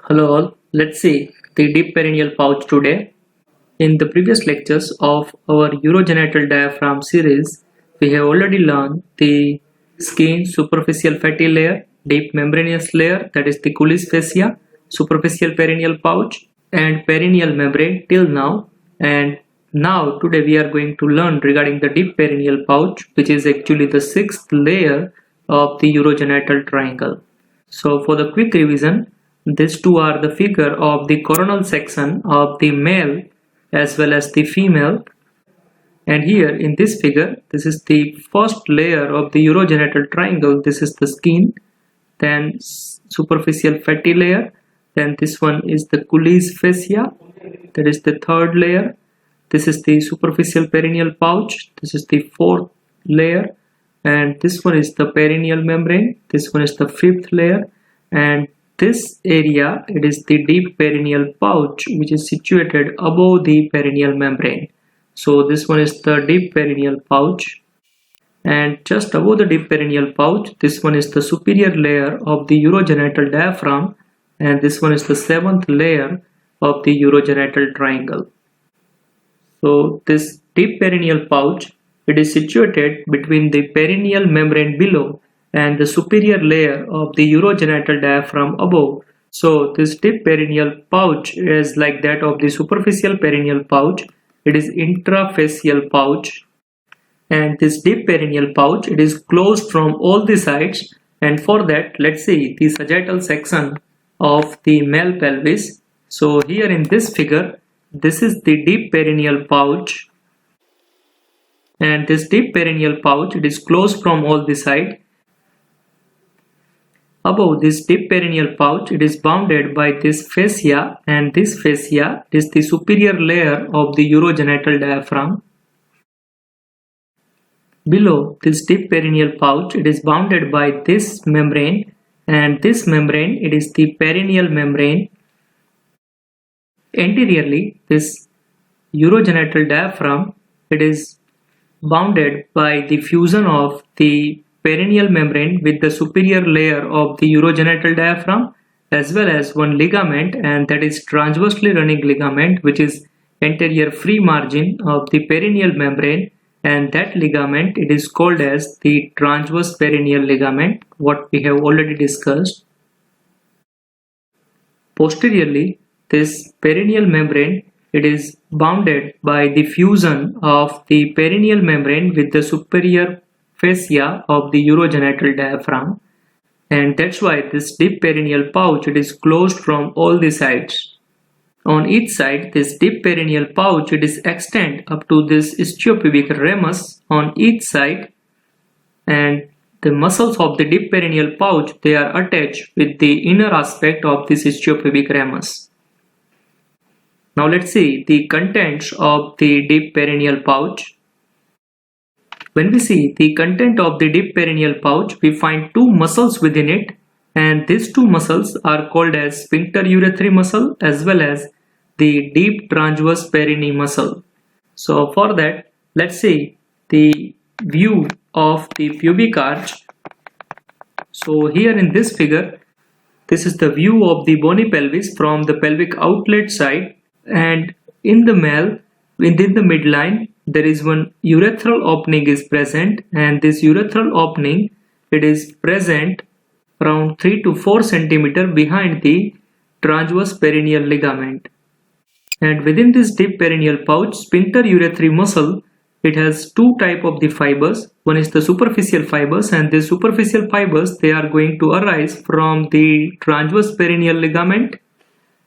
Hello all, let's see the deep perineal pouch today. In the previous lectures of our urogenital diaphragm series, we have already learned the skin, superficial fatty layer, deep membranous layer, that is the Coulis fascia, superficial perineal pouch and perineal membrane till now. And now today we are going to learn regarding the deep perineal pouch, which is actually the sixth layer of the urogenital triangle. So for the quick revision, these two are the figure of the coronal section of the male as well as the female. And here in this figure, this is the first layer of the urogenital triangle. This is the skin, then superficial fatty layer, then this one is the Coulis fascia, that is the third layer. This is the superficial perineal pouch, this is the fourth layer, and this one is the perineal membrane, this one is the fifth layer, and this area, it is the deep perineal pouch which is situated above the perineal membrane. So this one is the deep perineal pouch, and just above the deep perineal pouch, this one is the superior layer of the urogenital diaphragm, and this one is the seventh layer of the urogenital triangle. So this deep perineal pouch, it is situated between the perineal membrane below and the superior layer of the urogenital diaphragm above. So this deep perineal pouch is like that of the superficial perineal pouch. It is intrafacial pouch, and this deep perineal pouch, it is closed from all the sides. And for that, let's see the sagittal section of the male pelvis. So here in this figure, this is the deep perineal pouch, and this deep perineal pouch, it is closed from all the sides. Above this deep perineal pouch, it is bounded by this fascia, and this fascia is the superior layer of the urogenital diaphragm. Below this deep perineal pouch, it is bounded by this membrane, and this membrane, it is the perineal membrane. Anteriorly, this urogenital diaphragm, it is bounded by the fusion of the perineal membrane with the superior layer of the urogenital diaphragm, as well as one ligament, and that is transversely running ligament, which is anterior free margin of the perineal membrane, and that ligament, it is called as the transverse perineal ligament, what we have already discussed. Posteriorly, this perineal membrane, it is bounded by the fusion of the perineal membrane with the superior fascia of the urogenital diaphragm, and that's why this deep perineal pouch, it is closed from all the sides. On each side, this deep perineal pouch, it is extend up to this istiopubic ramus on each side, and the muscles of the deep perineal pouch, they are attached with the inner aspect of this istiopubic ramus. Now let's see the contents of the deep perineal pouch. When we see the content of the deep perineal pouch, we find two muscles within it, and these two muscles are called as sphincter urethrae muscle as well as the deep transverse perineum muscle. So for that, let's see the view of the pubic arch. So here in this figure, this is the view of the bony pelvis from the pelvic outlet side, and in the male, within the midline, there is one urethral opening is present, and this urethral opening, it is present around 3 to 4 centimeter behind the transverse perineal ligament. And within this deep perineal pouch, sphincter urethrae muscle, it has two type of the fibers. One is the superficial fibers, and the superficial fibers, they are going to arise from the transverse perineal ligament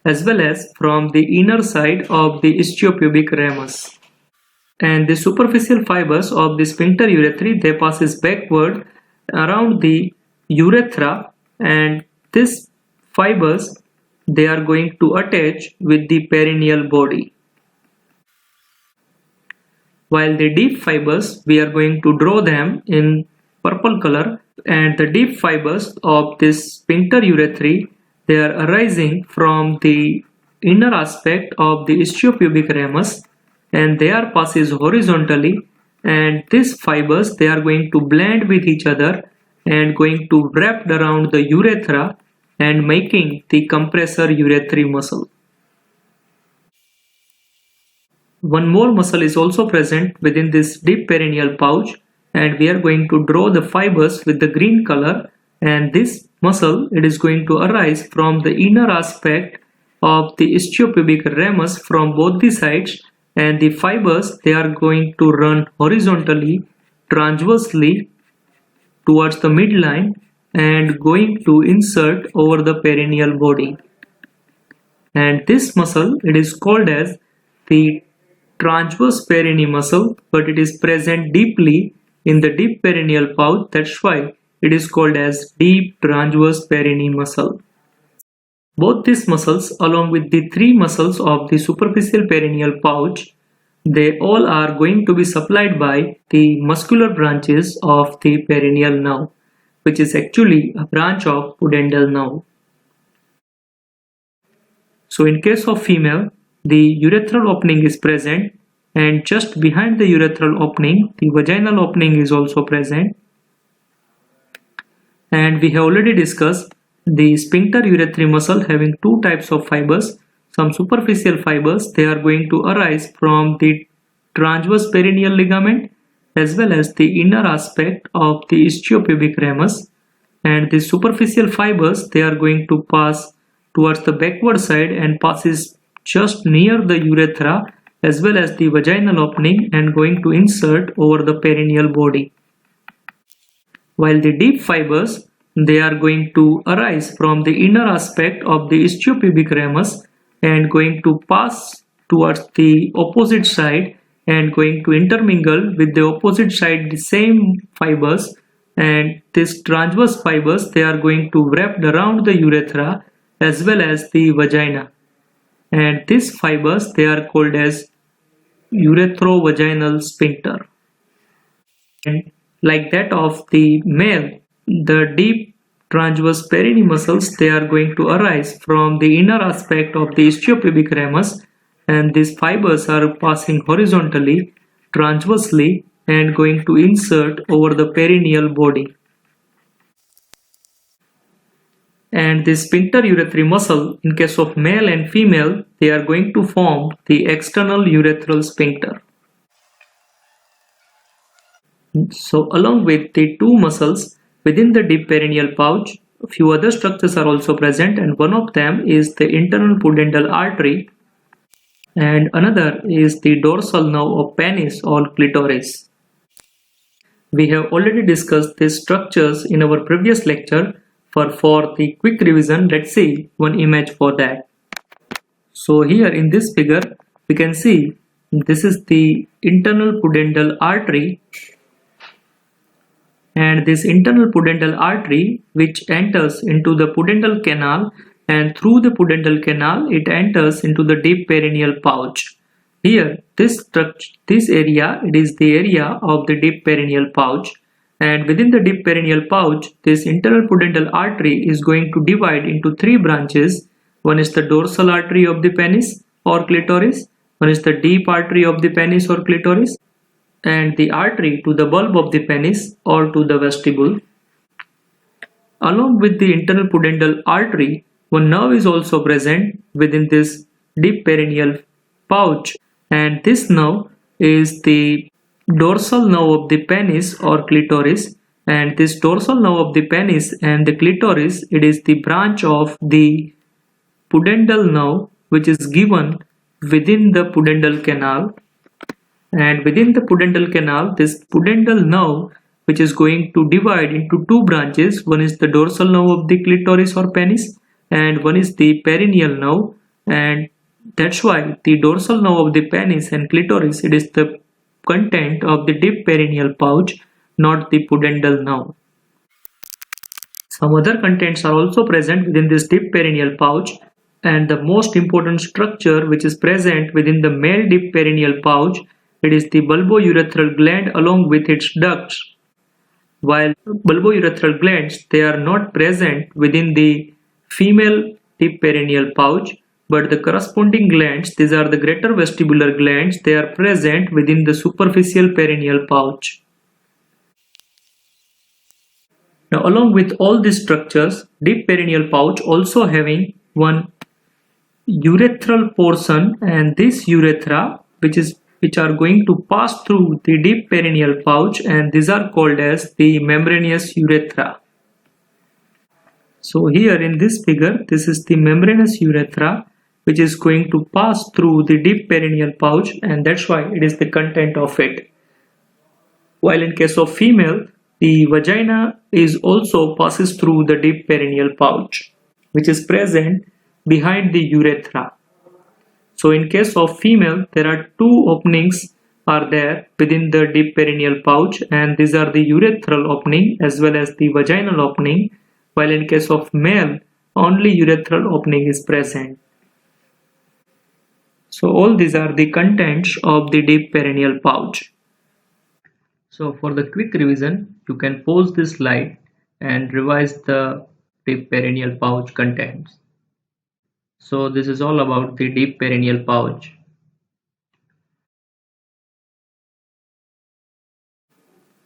as well as from the inner side of the istiopubic ramus. And the superficial fibers of the sphincter urethrae, they passes backward around the urethra, and these fibers, they are going to attach with the perineal body. While the deep fibers, we are going to draw them in purple color, and the deep fibers of this sphincter urethrae, they are arising from the inner aspect of the istiopubic ramus, and they are passes horizontally, and these fibers, they are going to blend with each other and going to wrap around the urethra, and making the compressor urethra muscle. One more muscle is also present within this deep perineal pouch, and we are going to draw the fibers with the green color, and this muscle, it is going to arise from the inner aspect of the istiopubic ramus from both the sides, and the fibers, they are going to run horizontally, transversely towards the midline and going to insert over the perineal body. And this muscle, it is called as the transverse perineal muscle, but it is present deeply in the deep perineal pouch. That's why it is called as deep transverse perineal muscle. Both these muscles, along with the three muscles of the superficial perineal pouch, they all are going to be supplied by the muscular branches of the perineal nerve, which is actually a branch of pudendal nerve. So in case of female, the urethral opening is present, and just behind the urethral opening, the vaginal opening is also present. And we have already discussed the sphincter urethrae muscle having two types of fibers. Some superficial fibers, they are going to arise from the transverse perineal ligament as well as the inner aspect of the istiopubic ramus. And the superficial fibers, they are going to pass towards the backward side and passes just near the urethra as well as the vaginal opening and going to insert over the perineal body. While the deep fibers, they are going to arise from the inner aspect of the istiopubic ramus and going to pass towards the opposite side and going to intermingle with the opposite side the same fibers, and these transverse fibers, they are going to wrap around the urethra as well as the vagina. And these fibers, they are called as urethrovaginal sphincter. And like that of the male, the deep transverse perineal muscles, they are going to arise from the inner aspect of the istiopubic ramus, and these fibers are passing horizontally, transversely and going to insert over the perineal body. And the sphincter urethrae muscle, in case of male and female, they are going to form the external urethral sphincter. So along with the two muscles within the deep perineal pouch, a few other structures are also present, and one of them is the internal pudendal artery and another is the dorsal nerve of penis or clitoris. We have already discussed these structures in our previous lecture. For the quick revision, let's see one image for that. So here in this figure, we can see this is the internal pudendal artery, and this internal pudendal artery which enters into the pudendal canal, and through the pudendal canal it enters into the deep perineal pouch. Here this area, it is the area of the deep perineal pouch, and within the deep perineal pouch, this internal pudendal artery is going to divide into three branches. One is the dorsal artery of the penis or clitoris, one is the deep artery of the penis or clitoris, and the artery to the bulb of the penis or to the vestibule. Along with the internal pudendal artery, one nerve is also present within this deep perineal pouch, and this nerve is the dorsal nerve of the penis or clitoris, and this dorsal nerve of the penis and the clitoris, it is the branch of the pudendal nerve which is given within the pudendal canal. And within the pudendal canal, this pudendal nerve which is going to divide into two branches, one is the dorsal nerve of the clitoris or penis and one is the perineal nerve, and that's why the dorsal nerve of the penis and clitoris, it is the content of the deep perineal pouch, not the pudendal nerve. Some other contents are also present within this deep perineal pouch, and the most important structure which is present within the male deep perineal pouch, it is the bulbourethral gland along with its ducts. While bulbourethral glands, they are not present within the female deep perineal pouch, but the corresponding glands, these are the greater vestibular glands, they are present within the superficial perineal pouch. Now along with all these structures, deep perineal pouch also having one urethral portion, and this urethra which are going to pass through the deep perineal pouch, and these are called as the membranous urethra. So here in this figure, this is the membranous urethra which is going to pass through the deep perineal pouch, and that's why it is the content of it. While in case of female, the vagina is also passes through the deep perineal pouch which is present behind the urethra. So in case of female, there are two openings are there within the deep perineal pouch, and these are the urethral opening as well as the vaginal opening, while in case of male, only urethral opening is present. So all these are the contents of the deep perineal pouch. So for the quick revision, you can pause this slide and revise the deep perineal pouch contents. So this is all about the deep perineal pouch.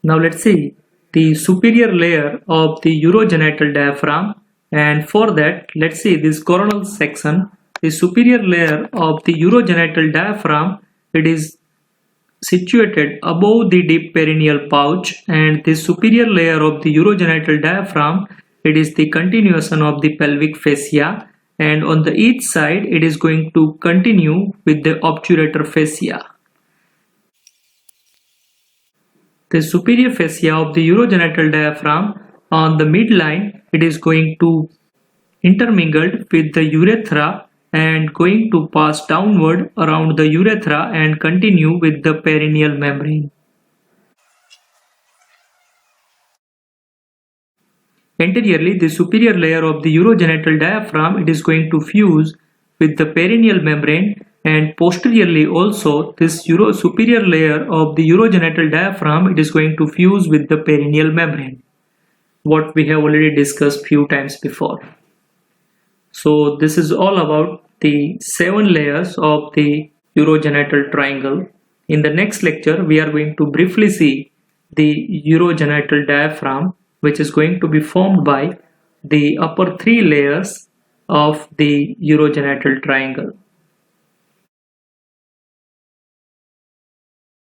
Now let's see the superior layer of the urogenital diaphragm, and for that let's see this coronal section. The superior layer of the urogenital diaphragm, it is situated above the deep perineal pouch, and the superior layer of the urogenital diaphragm, it is the continuation of the pelvic fascia, and on the each side it is going to continue with the obturator fascia. The superior fascia of the urogenital diaphragm, on the midline, it is going to intermingled with the urethra and going to pass downward around the urethra and continue with the perineal membrane. Anteriorly, the superior layer of the urogenital diaphragm, it is going to fuse with the perineal membrane, and posteriorly also this superior layer of the urogenital diaphragm, it is going to fuse with the perineal membrane, what we have already discussed few times before. So this is all about the 7 layers of the urogenital triangle. In the next lecture, we are going to briefly see the urogenital diaphragm, which is going to be formed by the upper 3 layers of the urogenital triangle.